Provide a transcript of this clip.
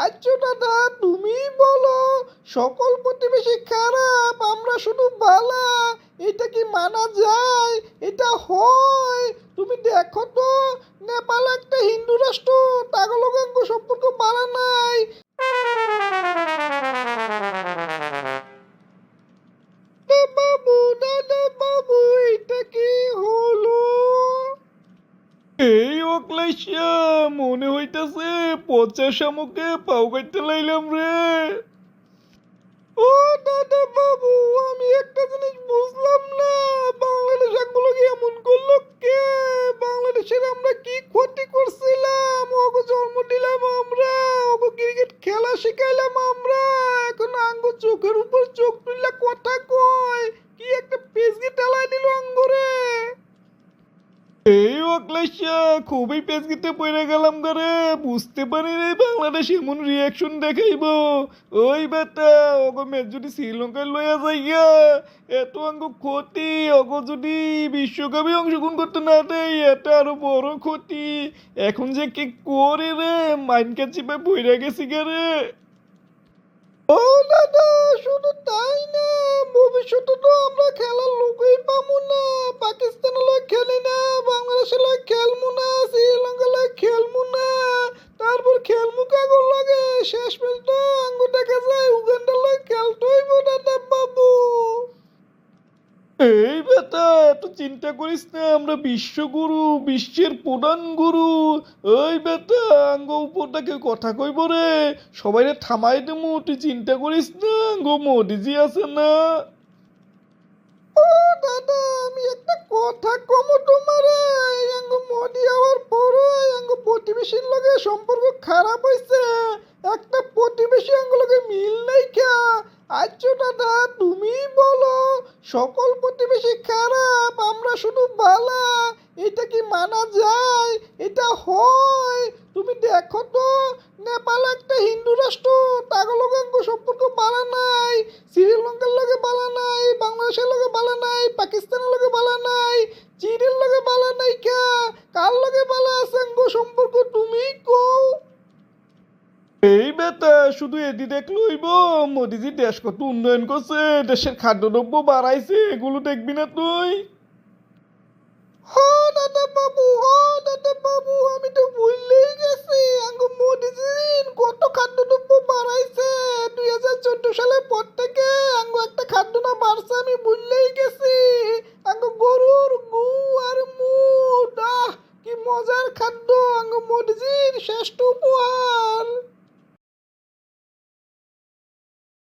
আচ্ছা দাদা, তুমি বলো, সকল প্রতিবেশী খারাপ, আমরা শুধু ভালা, এটা কি মানা যায়? এটা হয়? তুমি দেখো তো, নেপাল একটা হিন্দু রাষ্ট্র, তাগলগাঙ্গ সম্পর্ক ভালো নাই। বাবু, দাদা বাবু, এটা কি হলো? এই অক্লেশিয়া, মনে হইতাছে পচা শামুকে পাও কাটতে লাইলাম রে। ও দাদা বাবু, আমি একটা জিনিস বুঝলাম না, বাংলাদেশ আঙ্গুলকে এমন করলো কে? বাংলাদেশের আমরা কি ক্ষতি করছিলাম? ওগো জন্ম দিলাম আমরা, ওগো ক্রিকেট খেলা শিখাইলাম আমরা, এখন আঙ্গু চোখের উপর চোখ তুললা কথা কয়, কি একটা পেজকে টেলাই দিল আঙ্গুরে। এই অক্লেশিয়া, খুবই পেছকিতে পড়ে গেলাম গারে, বুঝতে পারি রে বাংলাদেশ এমন রিয়াকশন দেখাইব। ওই বেটা, ওগো ম্যাচ যদি শ্রীলঙ্কায় লইয়া যাইয়া, এত আঙ্গ ক্ষতি, ওগো যদি বিশ্বকাপে অংশগ্রহণ করতে না দেয়, এটা আরো বড় ক্ষতি। এখন যে কি করে রে, মাইনকা চিপে পড়ে গেছি গারে। ও দাদা, শুধু তাই না, ভবিষ্যতে তো আমরা খেলার লোকই পাবো না। পাকিস্তান লয় খেলি না, বাংলাদেশের লয় খেলবো না, শ্রীলঙ্কা লয় খেলবো না, তারপর খেলবো কাগর লাগে, শেষ ম্যাচ তো আঙ্গু দেখা যায় উগান্ডার লয় খেলতে হইব দাদা বাবু। এই বেটা, এত চিন্তা করিস না, আমরা বিশ্বগুরু, বিশ্বের প্রধান গুরু। ওই বেটা, আঙ্গ উপরটাকে কথা কইব রে, সবাই থামাই দেবো, তুই চিন্তা করিস না, আঙ্গ মোদিজি আছে না। ও দাদা, আমি একটা কথা কমো তোমারে, আঙ্গ মোদি হওয়ার পরে আঙ্গ প্রতিবেশীর লগে সম্পর্ক খারাপ হইছে, একটা প্রতিবেশী আঙ্গ লগে মিল নাই খা। আচ্ছা দাদা, তুমি বলো, সকল প্রতিবেশী খারাপ, আমরা শুধু ভালা, এটা কি মানা যায়? এটা হয়? তুমি দেখো তো, নেপাল একটা হিন্দু রাষ্ট্র, তাগলগাঙ্গ সম্পর্ক ভালো নাই, শ্রীলঙ্কার লগে ভালো নাই, বাংলাদেশের লগে ভালো নাই, পাকিস্তানের লগে ভালো নাই, চীনের লগে ভালো নাই কা, কার লগে ভালো আছে আঙ্গো সম্পর্ক তুমি কও। এই বেটা, শুধু এদি দেখলে হইব, মোদিজি দেশ কত উন্নয়ন করছে, দেশের খাদ্যদ্রব্য বাড়াইছে, এগুলো দেখবি না তুই? হ দাদা বাবু, হ দাদা বাবু, আমি তো ভুললেই গেছি, আঙ্গো মোদিজি কত